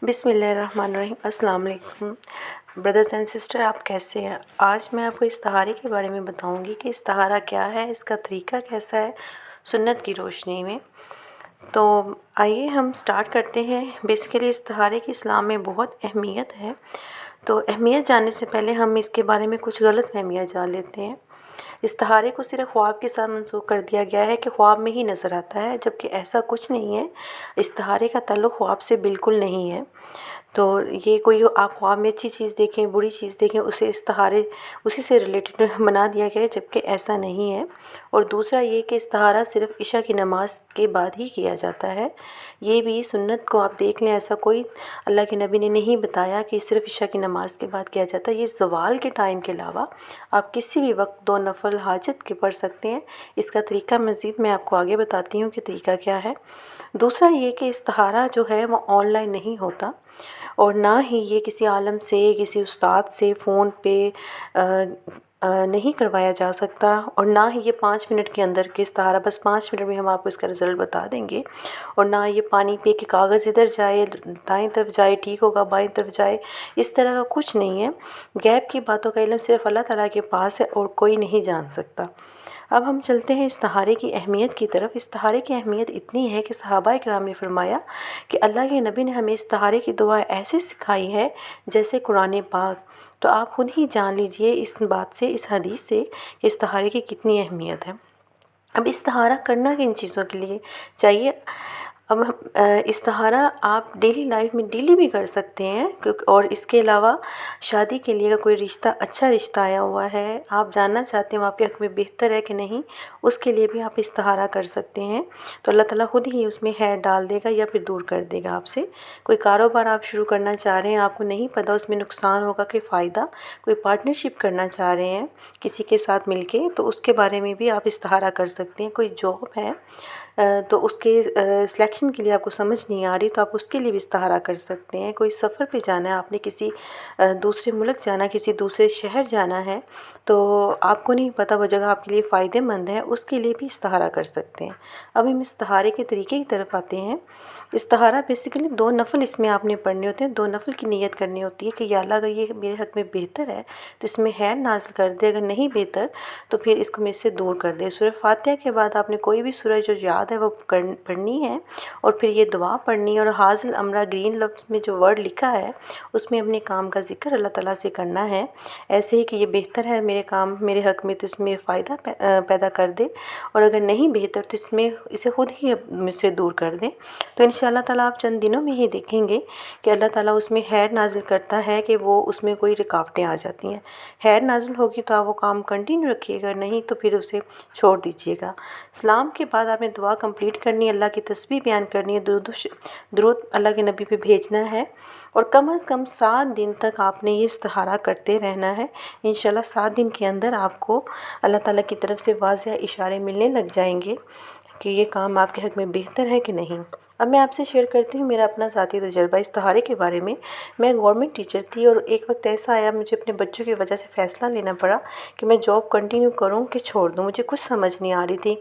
بسم اللہ الرحمن الرحیم۔ السلام علیکم بردرز اینڈ سسٹر، آپ کیسے ہیں؟ آج میں آپ کو استخارے کے بارے میں بتاؤں گی کہ استخارہ کیا ہے، اس کا طریقہ کیسا ہے سنت کی روشنی میں۔ تو آئیے ہم سٹارٹ کرتے ہیں۔ بیسیکلی استخارے کی اسلام میں بہت اہمیت ہے، تو اہمیت جاننے سے پہلے ہم اس کے بارے میں کچھ غلط فہمیاں جان لیتے ہیں۔ استخارے کو صرف خواب کے ساتھ منسوخ کر دیا گیا ہے کہ خواب میں ہی نظر آتا ہے، جبکہ ایسا کچھ نہیں ہے۔ استخارے کا تعلق خواب سے بالکل نہیں ہے۔ تو یہ کوئی آپ خواب میں اچھی چیز دیکھیں، بری چیز دیکھیں، اسے استخارے اسی سے ریلیٹڈ بنا دیا گیا ہے، جبکہ ایسا نہیں ہے۔ اور دوسرا یہ کہ استخارہ صرف عشاء کی نماز کے بعد ہی کیا جاتا ہے۔ یہ بھی سنت کو آپ دیکھ لیں، ایسا کوئی اللہ کے نبی نے نہیں بتایا کہ صرف عشاء کی نماز کے بعد کیا جاتا ہے۔ یہ زوال کے ٹائم کے علاوہ آپ کسی بھی وقت 2 نفل حاجت کے پڑھ سکتے ہیں۔ اس کا طریقہ مزید میں آپ کو آگے بتاتی ہوں کہ طریقہ کیا ہے۔ دوسرا یہ کہ استخارہ جو ہے وہ آن لائن نہیں ہوتا، اور نہ ہی یہ کسی عالم سے، کسی استاد سے فون پہ نہیں کروایا جا سکتا، اور نہ ہی یہ 5 منٹ کے اندر کہ استخارہ بس 5 منٹ میں ہم آپ کو اس کا رزلٹ بتا دیں گے، اور نہ یہ پانی پہ کہ کاغذ ادھر جائے، دائیں طرف جائے ٹھیک ہوگا، بائیں طرف جائے، اس طرح کا کچھ نہیں ہے۔ غیب کی باتوں کا علم صرف اللہ تعالیٰ کے پاس ہے اور کوئی نہیں جان سکتا۔ اب ہم چلتے ہیں استخارے کی اہمیت کی طرف۔ استخارے کی اہمیت اتنی ہے کہ صحابہ کرام نے فرمایا کہ اللہ کے نبی نے ہمیں استخارے کی دعا ایسے سکھائی ہے جیسے قرآن پاک۔ تو آپ خود ہی جان لیجئے اس بات سے، اس حدیث سے، کہ استخارے کی کتنی اہمیت ہے۔ اب استخارہ کرنا کن چیزوں کے لیے چاہیے؟ اب استخارہ آپ ڈیلی لائف میں ڈیلی بھی کر سکتے ہیں، اور اس کے علاوہ شادی کے لیے اگر کوئی رشتہ، اچھا رشتہ آیا ہوا ہے، آپ جاننا چاہتے ہیں وہ آپ کے حق میں بہتر ہے کہ نہیں، اس کے لیے بھی آپ استخارہ کر سکتے ہیں۔ تو اللہ تعالیٰ خود ہی اس میں خیر ڈال دے گا یا پھر دور کر دے گا آپ سے۔ کوئی کاروبار آپ شروع کرنا چاہ رہے ہیں، آپ کو نہیں پتہ اس میں نقصان ہوگا کہ فائدہ، کوئی پارٹنرشپ کرنا چاہ رہے ہیں کسی کے ساتھ مل کے، تو اس کے بارے میں بھی آپ استخارہ کر سکتے ہیں۔ کوئی جاب ہے تو اس کے سلیکشن کے لیے آپ کو سمجھ نہیں آ رہی، تو آپ اس کے لیے بھی استخارہ کر سکتے ہیں۔ کوئی سفر پہ جانا ہے، آپ نے کسی دوسرے ملک جانا ہے، کسی دوسرے شہر جانا ہے، تو آپ کو نہیں پتہ وہ جگہ آپ کے لیے فائدہ مند ہے، اس کے لیے بھی استخارہ کر سکتے ہیں۔ اب ہم استخارے کے طریقے کی طرف آتے ہیں۔ استخارہ بیسیکلی 2 نفل اس میں آپ نے پڑھنے ہوتے ہیں۔ 2 نفل کی نیت کرنی ہوتی ہے کہ یا اللہ اگر یہ میرے حق میں بہتر ہے تو اس میں خیر نازل کر دے، اگر نہیں بہتر تو پھر اس کو مجھ سے دور کر دے۔ سورہ فاتحہ کے بعد آپ نے کوئی بھی سورہ جو یاد ہے وہ پڑھنی ہے، اور پھر یہ دعا پڑھنی ہے، اور حاصل امرہ گرین لفظ میں جو ورڈ لکھا ہے اس میں اپنے کام کا ذکر اللہ تعالیٰ سے کرنا ہے، ایسے ہی کہ یہ بہتر ہے میرے کام، میرے حق میں، تو اس میں فائدہ پیدا کر دے، اور اگر نہیں بہتر تو اس میں اسے خود ہی مجھ سے دور کر دے۔ تو انشاءاللہ تعالیٰ آپ چند دنوں میں ہی دیکھیں گے کہ اللہ تعالیٰ اس میں خیر نازل کرتا ہے، کہ وہ اس میں کوئی رکاوٹیں آ جاتی ہیں۔ خیر نازل ہوگی تو آپ وہ کام کنٹینیو رکھیے گا، نہیں تو پھر اسے چھوڑ دیجیے گا۔ سلام کے بعد آپ نے دعا کمپلیٹ کرنی ہے، اللہ کی تسبیح بیان کرنی ہے، درود اللہ کے نبی پہ بھیجنا ہے، اور کم از کم 7 دن تک آپ نے یہ استخارہ کرتے رہنا ہے۔ انشاءاللہ 7 دن کے اندر آپ کو اللہ تعالیٰ کی طرف سے واضح اشارے ملنے لگ جائیں گے کہ یہ کام آپ کے حق میں بہتر ہے کہ نہیں۔ اب میں آپ سے شیئر کرتی ہوں میرا اپنا ذاتی تجربہ استخارے کے بارے میں۔ میں گورنمنٹ ٹیچر تھی، اور ایک وقت ایسا آیا مجھے اپنے بچوں کی وجہ سے فیصلہ لینا پڑا کہ میں جاب کنٹینیو کروں کہ چھوڑ دوں۔ مجھے کچھ سمجھ نہیں آ رہی تھی،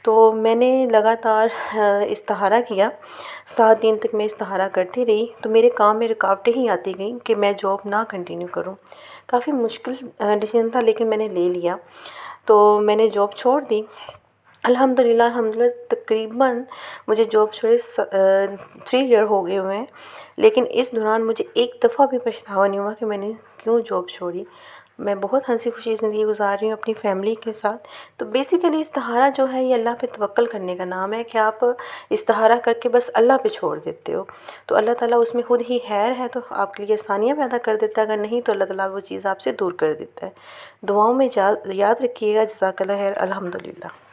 تو میں نے لگاتار استخارہ کیا۔ 7 دن تک میں استخارہ کرتی رہی، تو میرے کام میں رکاوٹیں ہی آتی گئیں کہ میں جاب نہ کنٹینیو کروں۔ کافی مشکل ڈیسیژن تھا، لیکن میں نے لے لیا، تو میں نے جاب چھوڑ دی۔ الحمدللہ تقریباً مجھے جاب چھوڑے 3 ایئر ہو گئے ہوئے ہیں، لیکن اس دوران مجھے ایک دفعہ بھی پچھتاوا نہیں ہوا کہ میں نے کیوں جاب چھوڑی۔ میں بہت ہنسی خوشی زندگی گزار رہی ہوں اپنی فیملی کے ساتھ۔ تو بیسیکلی استخارہ جو ہے یہ اللہ پہ توکل کرنے کا نام ہے، کہ آپ استخارہ کر کے بس اللہ پہ چھوڑ دیتے ہو، تو اللہ تعالیٰ اس میں خود ہی خیر ہے تو آپ کے لیے آسانیاں پیدا کر دیتا ہے، اگر نہیں تو اللہ تعالیٰ وہ چیز آپ سے دور کر دیتا ہے۔ دعاؤں میں یاد رکھیے گا۔ جزاک اللہ خیر۔ الحمدللہ۔